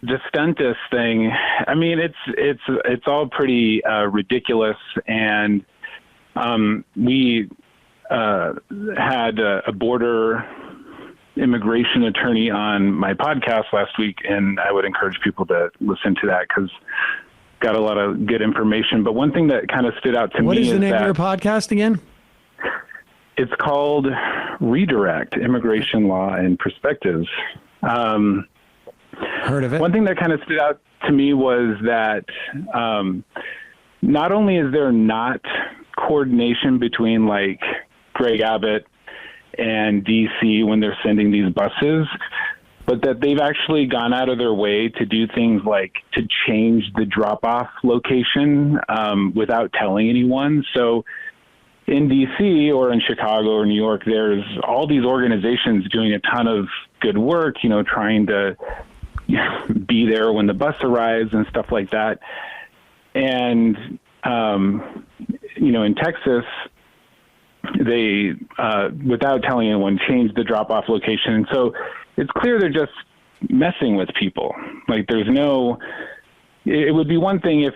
DeSantis thing, I mean, it's all pretty ridiculous, and we had a border immigration attorney on my podcast last week, and I would encourage people to listen to that because got a lot of good information. But one thing that kind of stood out to me is what is the name of your podcast again? It's called Redirect: Immigration Law and Perspectives. Heard of it. One thing that kind of stood out to me was that not only is there not coordination between like Greg Abbott and DC when they're sending these buses, but that they've actually gone out of their way to do things like to change the drop-off location without telling anyone. So in DC or in Chicago or New York, there's all these organizations doing a ton of good work, you know, trying to be there when the bus arrives and stuff like that. And, you know, in Texas, they, without telling anyone, changed the drop-off location. And so it's clear they're just messing with people. Like there's no, it would be one thing if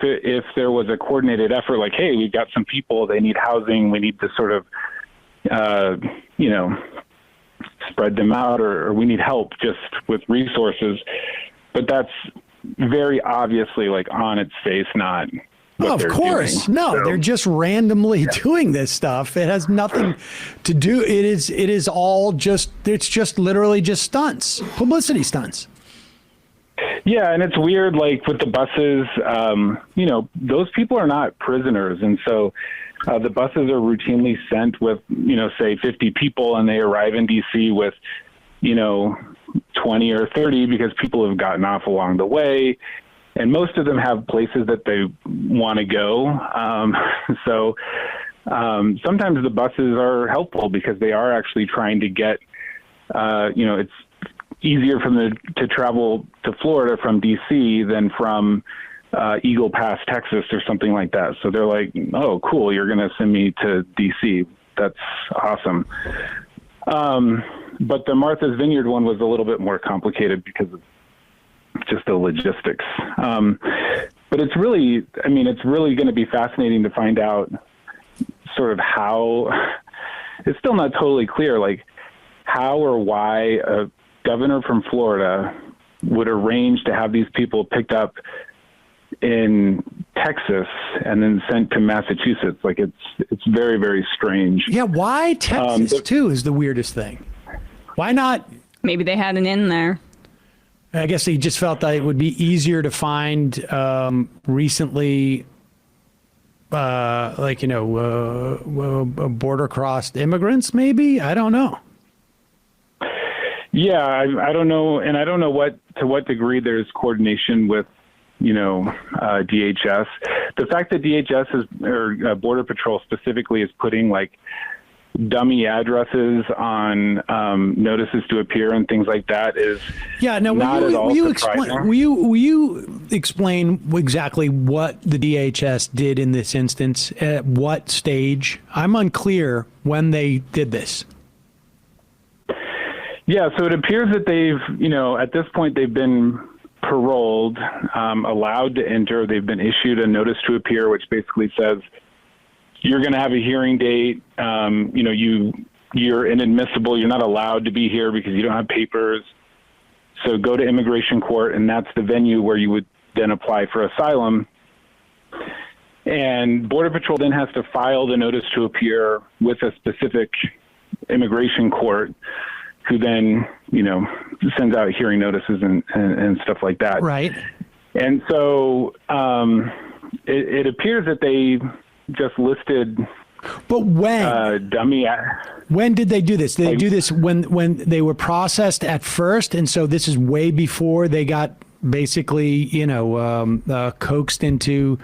there was a coordinated effort, like, hey, we've got some people, they need housing, we need to sort of, you know, spread them out, or we need help just with resources. But that's very obviously, like, on its face, not what they're course doing. No, so, they're just randomly doing this stuff. It has nothing to do. It is all just, it's just literally just stunts, publicity stunts. Yeah, and it's weird, like with the buses, you know, those people are not prisoners. And so the buses are routinely sent with, you know, say 50 people, and they arrive in D.C. with, you know, 20 or 30 because people have gotten off along the way. And most of them have places that they want to go. So sometimes the buses are helpful because they are actually trying to get, you know, it's easier for them to travel to Florida from D.C. than from Eagle Pass, Texas, or something like that. So they're like, oh, cool, you're going to send me to D.C. That's awesome. But the Martha's Vineyard one was a little bit more complicated because of just the logistics. But it's really, I mean, it's really going to be fascinating to find out sort of how, it's still not totally clear, like how or why a governor from Florida would arrange to have these people picked up in Texas and then sent to Massachusetts. Like it's very, very strange. Yeah. Why Texas too is the weirdest thing. Why not? Maybe they had an in there. I guess they just felt that it would be easier to find recently, like, you know, border crossed immigrants, maybe? I don't know. Yeah, I don't know. And I don't know to what degree there's coordination with, you know, DHS. The fact that DHS or Border Patrol specifically is putting like dummy addresses on notices to appear and things like that is not at all surprising. Will you explain exactly what the DHS did in this instance? At what stage? I'm unclear when they did this. Yeah, so it appears that they've, you know, at this point they've been paroled, allowed to enter. They've been issued a notice to appear, which basically says you're going to have a hearing date. You know, you're inadmissible. You're not allowed to be here because you don't have papers. So go to immigration court, and that's the venue where you would then apply for asylum. And Border Patrol then has to file the notice to appear with a specific immigration court, who then, you know, sends out hearing notices and stuff like that. Right. And so it appears that they just listed. But when? Dummy. When did they do this? Did they do this when they were processed at first? And so this is way before they got basically, you know, coaxed into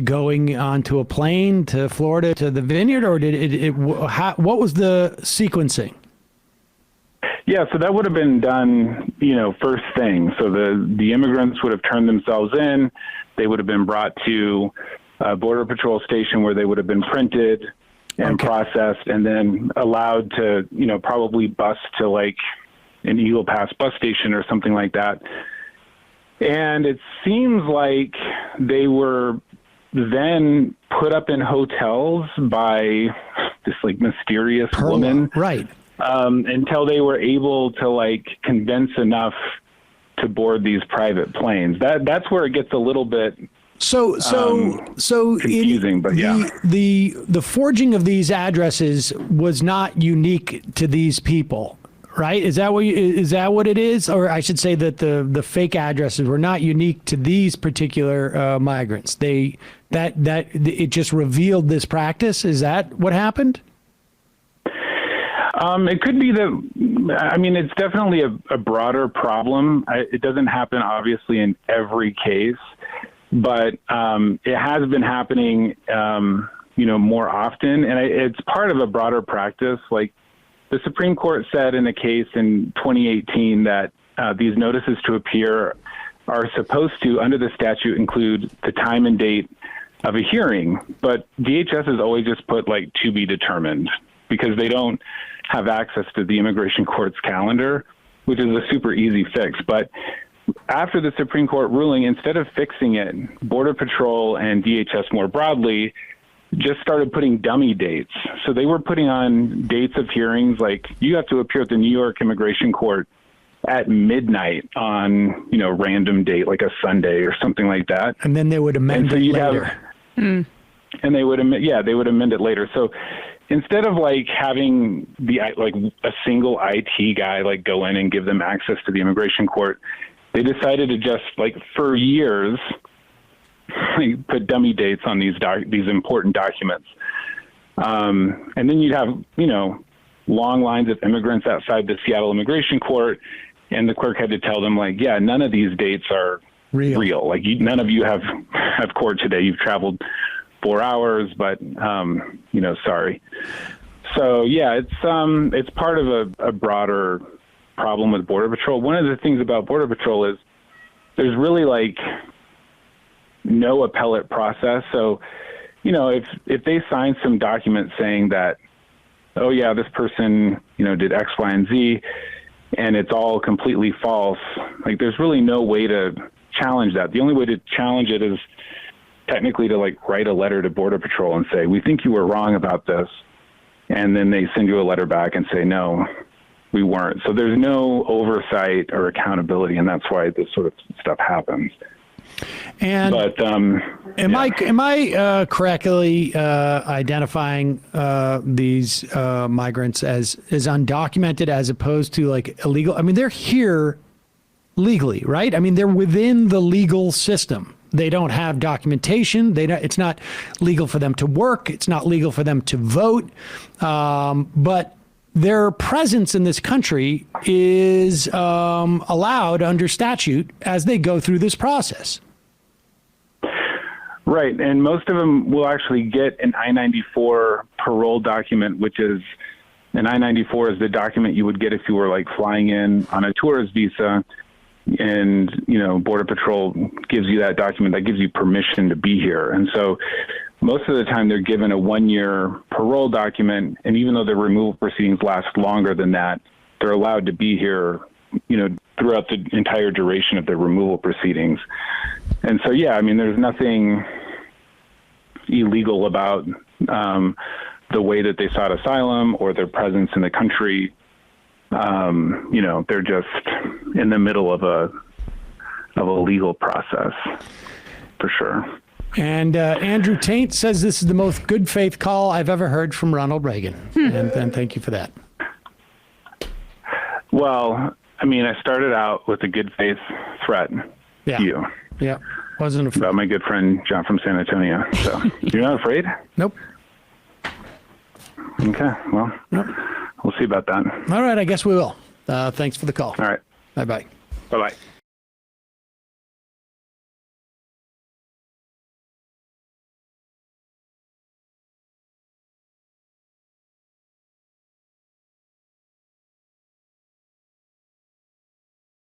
going onto a plane to Florida to the Vineyard, or did what was the sequencing? Yeah, so that would have been done, you know, first thing. So the immigrants would have turned themselves in. They would have been brought to a Border Patrol station where they would have been printed and processed and then allowed to, you know, probably bus to like an Eagle Pass bus station or something like that. And it seems like they were then put up in hotels by this like mysterious woman, right? Until they were able to like convince enough to board these private planes. That's where it gets a little bit so confusing. But yeah, the forging of these addresses was not unique to these people, right? Is that what it is? Or I should say that the fake addresses were not unique to these particular migrants. That it just revealed this practice. Is that what happened? It could be that. I mean, it's definitely a broader problem. It doesn't happen obviously in every case, but it has been happening, more often, and it's part of a broader practice. Like the Supreme Court said in a case in 2018 that these notices to appear are supposed to, under the statute, include the time and date of a hearing, but DHS has always just put like to be determined because they don't have access to the immigration court's calendar, which is a super easy fix. But after the Supreme Court ruling, instead of fixing it, Border Patrol and DHS more broadly just started putting dummy dates. So they were putting on dates of hearings, like you have to appear at the New York Immigration Court at midnight on, random date, like a Sunday or something like that. And then they would amend it later. And they would amend it later. So instead of like having a single IT guy like go in and give them access to the immigration court, they decided to just like for years put dummy dates on these important documents. And then you'd have, long lines of immigrants outside the Seattle Immigration Court, and the clerk had to tell them like, yeah, none of these dates are real. Like none of you have court today. You've traveled 4 hours, but sorry. So yeah, it's part of a broader problem with Border Patrol. One of the things about Border Patrol is there's really like no appellate process. So, if they sign some document saying that, oh yeah, this person, did X, Y, and Z, and it's all completely false, like there's really no way to challenge that. The only way to challenge it is technically to like write a letter to Border Patrol and say, we think you were wrong about this. And then they send you a letter back and say, no, we weren't. So there's no oversight or accountability, and that's why this sort of stuff happens. And am I correctly identifying these migrants as undocumented as opposed to like illegal? I mean, they're here legally, right? I mean, they're within the legal system. They don't have documentation. It's not legal for them to work. It's not legal for them to vote. But their presence in this country is allowed under statute as they go through this process. Right. And most of them will actually get an I-94 parole document, which is an I-94 is the document you would get if you were like flying in on a tourist visa. And, Border Patrol gives you that document that gives you permission to be here. And so most of the time they're given a 1-year parole document. And even though the removal proceedings last longer than that, they're allowed to be here, throughout the entire duration of the removal proceedings. And so, yeah, I mean, there's nothing illegal about the way that they sought asylum or their presence in the country. They're just in the middle of a legal process, for sure. And Andrew Taint says this is the most good faith call I've ever heard from Ronald Reagan. And thank you for that. Well, I mean, I started out with a good faith threat to you. Yeah. Wasn't afraid. About my good friend John from San Antonio. So you're not afraid? Nope. Okay. Well, nope. We'll see about that. All right. I guess we will. Thanks for the call. All right. Bye-bye. Bye-bye.